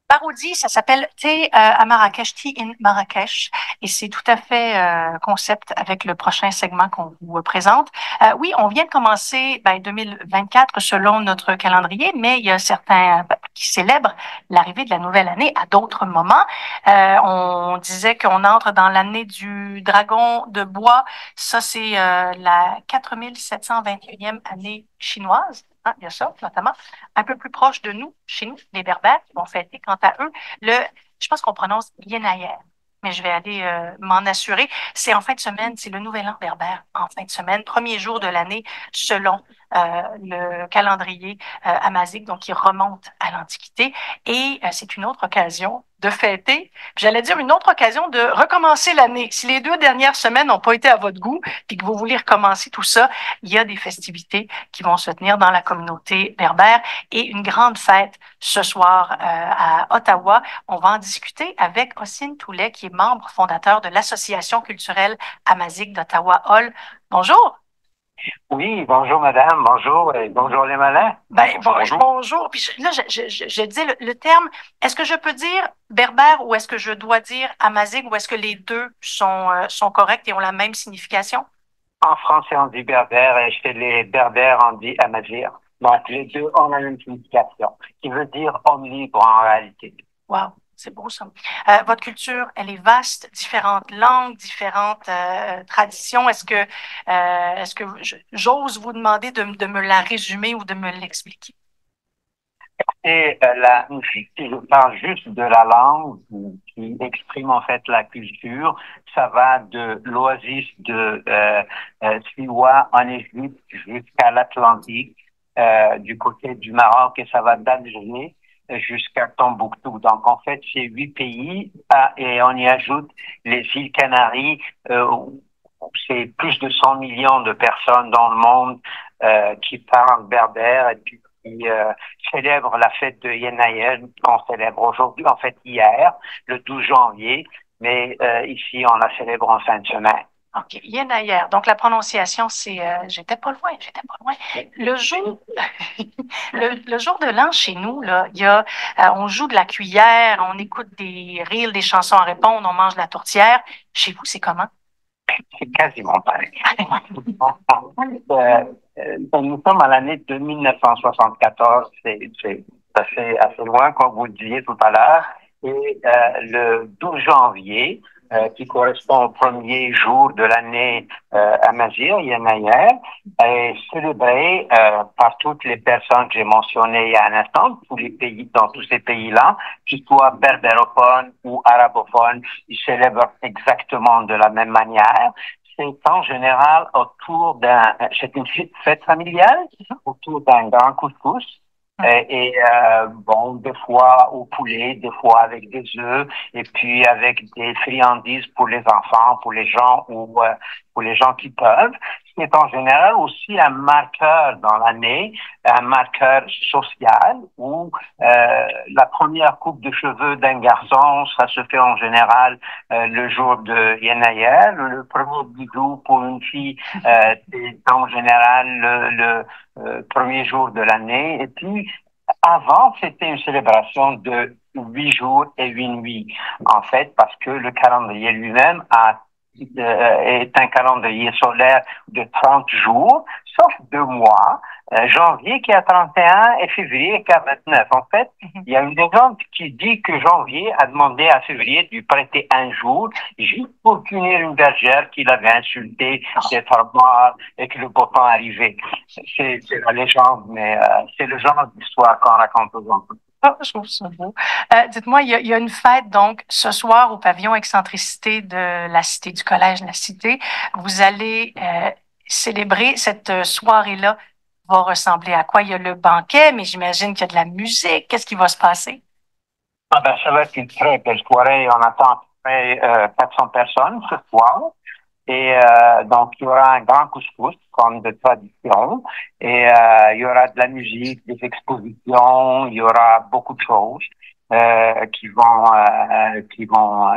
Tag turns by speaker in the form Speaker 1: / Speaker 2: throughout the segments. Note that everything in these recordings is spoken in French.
Speaker 1: Parodie, ça s'appelle Thé à Marrakech, Tea in Marrakech, et c'est tout à fait concept avec le prochain segment qu'on vous présente. Oui, on vient de commencer 2024 selon notre calendrier, mais il y a certains peuples qui célèbrent l'arrivée de la nouvelle année à d'autres moments. On disait qu'on entre dans l'année du dragon de bois. Ça, c'est la 4721e année chinoise. Hein, il y a ça, notamment un peu plus proche de nous, chez nous, les Berbères, qui vont fêter, quant à eux, je pense qu'on prononce Yenayer, mais je vais aller m'en assurer. C'est en fin de semaine, c'est le Nouvel An berbère, en fin de semaine, premier jour de l'année, selon le calendrier amazique, donc qui remonte à l'Antiquité. Et c'est une autre occasion de fêter, j'allais dire une autre occasion de recommencer l'année. Si les 2 dernières semaines n'ont pas été à votre goût, puis que vous voulez recommencer tout ça, il y a des festivités qui vont se tenir dans la communauté berbère et une grande fête ce soir à Ottawa. On va en discuter avec Ossine Toulet, qui est membre fondateur de l'Association culturelle amazique d'Ottawa Hall. Bonjour.
Speaker 2: Oui, bonjour madame, bonjour et bonjour les malins.
Speaker 1: Bonjour. Puis là, je disais le terme, est-ce que je peux dire berbère ou est-ce que je dois dire amazique ou est-ce que les deux sont corrects et ont la même signification?
Speaker 2: En français on dit berbère et chez les berbères on dit amazir. Donc les deux ont la même signification, qui veut dire homme libre en réalité.
Speaker 1: Wow, c'est beau ça. Votre culture, elle est vaste, différentes langues, différentes traditions. Est-ce que j'ose vous demander de me la résumer ou de me l'expliquer?
Speaker 2: Et la musique, si je parle juste de la langue qui exprime en fait la culture, ça va de l'oasis de Siwa en Égypte jusqu'à l'Atlantique, du côté du Maroc, et ça va d'Alger jusqu'à Tombouctou. Donc en fait, c'est 8 pays et on y ajoute les îles Canaries. C'est plus de 100 millions de personnes dans le monde qui parlent berbère et puis qui célèbrent la fête de Yenayer qu'on célèbre aujourd'hui, en fait hier, le 12 janvier, mais ici on la célèbre en fin de semaine.
Speaker 1: OK, Yenayer. Donc, la prononciation, c'est, j'étais pas loin, j'étais pas loin. Le jour, le jour de l'an, chez nous, là, on joue de la cuillère, on écoute des reels, des chansons à répondre, on mange de la tourtière. Chez vous, c'est comment?
Speaker 2: C'est quasiment pareil. Nous sommes à l'année de 1974, c'est assez loin, comme vous le disiez tout à l'heure, et le 12 janvier, qui correspond au premier jour de l'année Amazigh, Yenayer, est célébré par toutes les personnes que j'ai mentionnées il y a un instant, tous les pays, dans tous ces pays-là, qu'ils soient berbérophones ou arabophones, ils célèbrent exactement de la même manière. C'est en général c'est une fête familiale, autour d'un grand couscous. Bon, des fois au poulet, des fois avec des œufs, et puis avec des friandises pour les enfants, pour les gens ou pour les gens qui peuvent. C'est en général aussi un marqueur dans l'année, un marqueur social où la première coupe de cheveux d'un garçon, ça se fait en général le jour de Yenayer. Le premier bisou pour une fille, c'est en général premier jour de l'année. Et puis, avant, c'était une célébration de 8 jours et 8 nuits, en fait, parce que le calendrier lui-même est un calendrier solaire de 30 jours, sauf 2 mois, janvier qui a 31 et février qui a 29. En fait, il y a une légende qui dit que janvier a demandé à février de lui prêter un jour juste pour punir une bergère qu'il avait insultée d'être mort et que le beau temps arrivait. C'est la légende, mais c'est le genre d'histoire qu'on raconte aux enfants.
Speaker 1: Ah, je trouve ça beau. Dites-moi, il y a une fête, donc, ce soir au pavillon Excentricité de la Cité, du Collège de la Cité. Vous allez célébrer cette soirée-là. Va ressembler à quoi? Il y a le banquet, mais j'imagine qu'il y a de la musique. Qu'est-ce qui va se passer?
Speaker 2: Ah ben, ça va être une très belle soirée. On attend à peu près 400 personnes ce soir. Et donc, il y aura un grand couscous, comme de tradition. Et il y aura de la musique, des expositions. Il y aura beaucoup de choses qui vont.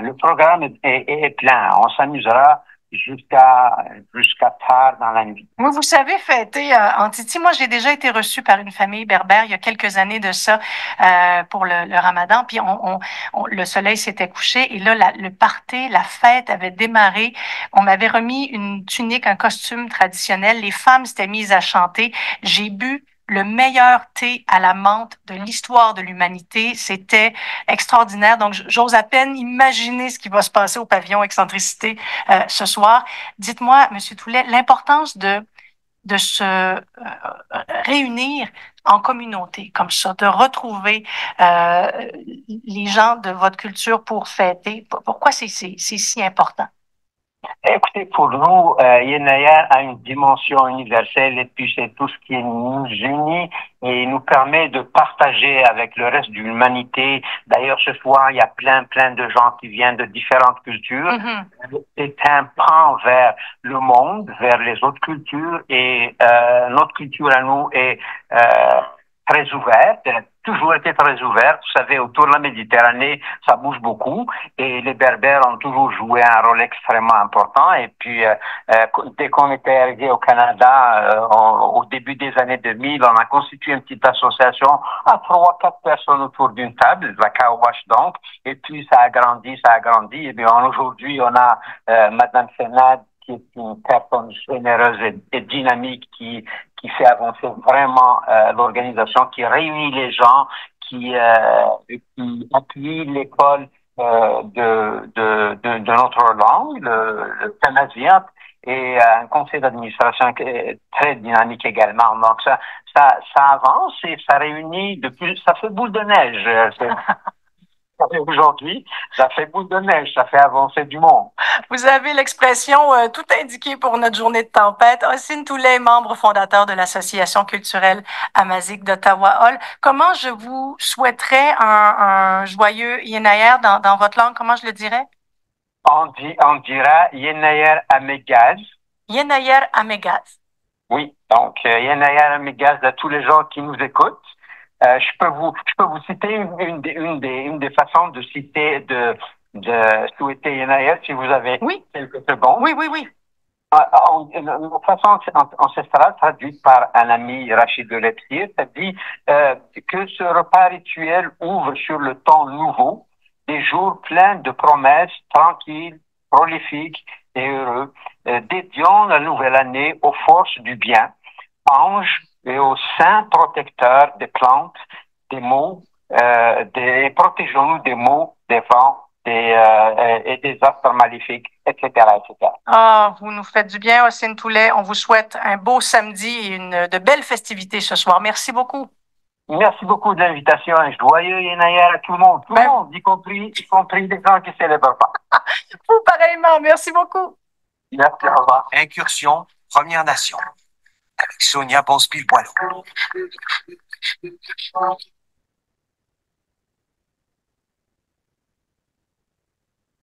Speaker 2: Le programme est plein. On s'amusera jusqu'à tard dans la nuit.
Speaker 1: Oui, vous savez, fêter en Titi, moi j'ai déjà été reçue par une famille berbère il y a quelques années de ça pour le Ramadan, puis le soleil s'était couché et là le party, la fête avait démarré. On m'avait remis une tunique, un costume traditionnel. Les femmes s'étaient mises à chanter. J'ai bu le meilleur thé à la menthe de l'histoire de l'humanité. C'était extraordinaire. Donc, j'ose à peine imaginer ce qui va se passer au pavillon Excentricité ce soir. Dites-moi, Monsieur Toulet, l'importance de se réunir en communauté comme ça, de retrouver les gens de votre culture pour fêter. Pourquoi c'est si important?
Speaker 2: Écoutez, pour nous, Yenaya a une dimension universelle et puis c'est tout ce qui nous unit et nous permet de partager avec le reste de l'humanité. D'ailleurs, ce soir, il y a plein de gens qui viennent de différentes cultures. Mm-hmm. C'est un pan vers le monde, vers les autres cultures et notre culture à nous est très ouverte, toujours été très ouverte. Vous savez, autour de la Méditerranée, ça bouge beaucoup et les Berbères ont toujours joué un rôle extrêmement important. Et puis, dès qu'on était arrivé au Canada, au début des années 2000, on a constitué une petite association à 3-4 personnes autour d'une table, la Kawash donc. Et puis, ça a grandi. Et bien, aujourd'hui, on a Madame Senad, qui est une personne généreuse et dynamique qui fait avancer vraiment l'organisation, qui réunit les gens, qui appuie l'école de notre langue, le canadien, et un conseil d'administration très dynamique également. Donc ça avance et ça réunit ça fait boule de neige. Aujourd'hui, ça fait boule de neige, ça fait avancer du monde.
Speaker 1: Vous avez l'expression tout indiquée pour notre journée de tempête. Ossine Toulet, membre fondateur de l'Association culturelle amazique d'Ottawa-Hall. Comment je vous souhaiterais un joyeux Yenayer dans votre langue? Comment je le dirais?
Speaker 2: On dira Yenayer Amegaz.
Speaker 1: Yenayer Amegaz.
Speaker 2: Oui, donc Yenayer Amegaz à tous les gens qui nous écoutent. Je peux vous citer une des façons de citer, de souhaiter Yenayer si vous avez quelques secondes.
Speaker 1: Oui.
Speaker 2: Une façon ancestrale traduite par un ami, Rachid de Lepsir, ça dit que ce repas rituel ouvre sur le temps nouveau, des jours pleins de promesses, tranquilles, prolifiques et heureux, dédiant la nouvelle année aux forces du bien, anges et aux saints protecteurs des plantes, des maux, protégeons-nous des maux, des vents, et des astres maléfiques, etc., etc.
Speaker 1: Ah, vous nous faites du bien, Ossine Toulet. On vous souhaite un beau samedi et de belles festivités ce soir. Merci beaucoup.
Speaker 2: Merci beaucoup de l'invitation et joyeux Yenayer à tout le monde. Tout le monde, y compris des gens qui ne célèbrent pas.
Speaker 1: Vous pareillement. Merci beaucoup.
Speaker 2: Merci, au revoir.
Speaker 3: Incursion Première Nation avec Sonia Bonspil-Boileau.